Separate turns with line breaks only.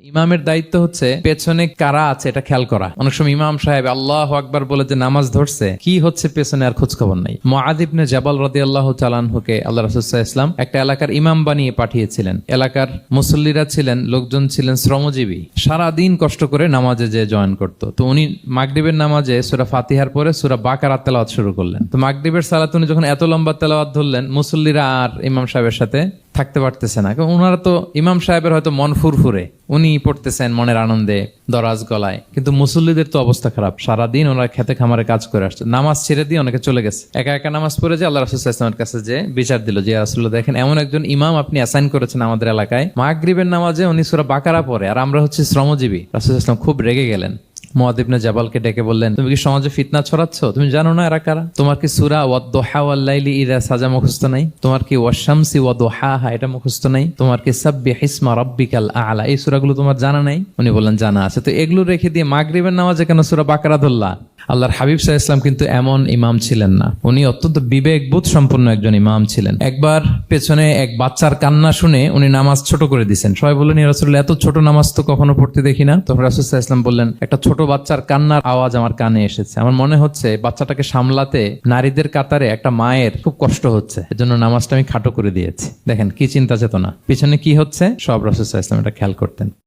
ইমামের দায়িত্ব হচ্ছে পেছনে কারা আছে এটা খেয়াল করা। অনেক সময় ইমাম সাহেব আল্লাহু আকবার বলে যে নামাজ ধরছে, কি হচ্ছে পেছনে আর খোঁজ খবর নাই। মুআয ইবনে জাবাল রাদিয়াল্লাহু তাআলা আনহুকে আল্লাহ রাসূল সাল্লাল্লাহু আলাইহি ওয়াসাল্লাম একটা এলাকার ইমাম বানিয়ে পাঠিয়েছিলেন। এলাকার মুসল্লিরা ছিলেন, লোকজন ছিলেন শ্রমজীবী, সারা দিন কষ্ট করে নামাজে যে জয়েন করতো। তো উনি মাগরিবের নামাজে সূরা ফাতিহার পরে সূরা বাকারা তেলাওয়াত শুরু করলেন। তো মাগরিবের সালাতে উনি যখন এত লম্বা তেলাওয়াত ধরলেন, মুসল্লিরা আর ইমাম সাহেবের সাথে থাকতে পারতেছে না। ওনারা তো ইমাম সাহেবের হয়তো মন ফুরফুরে, উনি পড়তেছেন মনের আনন্দে দরাজ গলায়, কিন্তু মুসল্লিদের তো অবস্থা খারাপ। সারাদিন ওনারা খেতে খামারে কাজ করে আসছে, নামাজ ছেড়ে দিয়ে অনেকে চলে গেছে। একা একা নামাজ পড়ে যে আল্লাহ রাসূল সাল্লাল্লাহু আলাইহি ওয়াসাল্লামের কাছে যে বিচার দিল যে রাসূলুল্লাহ, দেখেন এমন একজন ইমাম আপনি অ্যাসাইন করেছেন আমাদের এলাকায়, মাগরিবের নামাজে উনি সূরা বাকারা পড়ে আর আমরা হচ্ছে শ্রমজীবী। রাসূল সাল্লাল্লাহু আলাইহি ওয়াসাল্লাম খুব রেগে গেলেন। মুআয ইবনে জাবালকে ডেকে বললেন, তুমি কি সমাজে ফিতনা ছড়াচ্ছ? তুমি জানো না এরা কারা? তোমার কি সূরা ওয়াদ-দুহা ওয়াল-লাইলি ইযা সাজা মুখস্থ নাই? তোমার কি ওয়াশ-শামসি ওয়া-দুহাহা এটা মুখস্থ নাই? তোমার কি সাব্বিহিসমা রাব্বিকাল আ'লা এই সূরাগুলো তোমার জানা নাই? উনি বললেন জানা আছে। তো এগুলো রেখে দিয়ে মাগরিবের নামাজে কেন সূরা বাকারা ধরলা? আল্লাহর হাবিব সাল্লাল্লাহু আলাইহি ওয়াসাল্লাম কিন্তু এমন ইমাম ছিলেন না, উনি অত্যন্ত বিবেকবোধ সম্পন্ন একজন ইমাম ছিলেন। একবার পেছনে এক বাচ্চার কান্না শুনে উনি নামাজ ছোট করে দিয়েছেন। সবাই বললেন, ইয়া রাসূলুল্লাহ, এত ছোট নামাজ তো কখনো পড়তে দেখি না। তখন রাসূল সাল্লাল্লাহু আলাইহি ওয়াসাল্লাম বললেন, একটা ছোট বাচ্চার কান্নার আওয়াজ আমার কানে এসেছে, আমার মনে হচ্ছে বাচ্চাটাকে সামলাতে নারীদের কাতারে একটা মায়ের খুব কষ্ট হচ্ছে, এজন্য নামাজটা আমি খাটো করে দিয়েছি। দেখেন কি চিন্তা চেতনা, পিছনে কি হচ্ছে সব রাসূল সাল্লাল্লাহু আলাইহি ওয়াসাল্লাম এটা খেয়াল করতেন।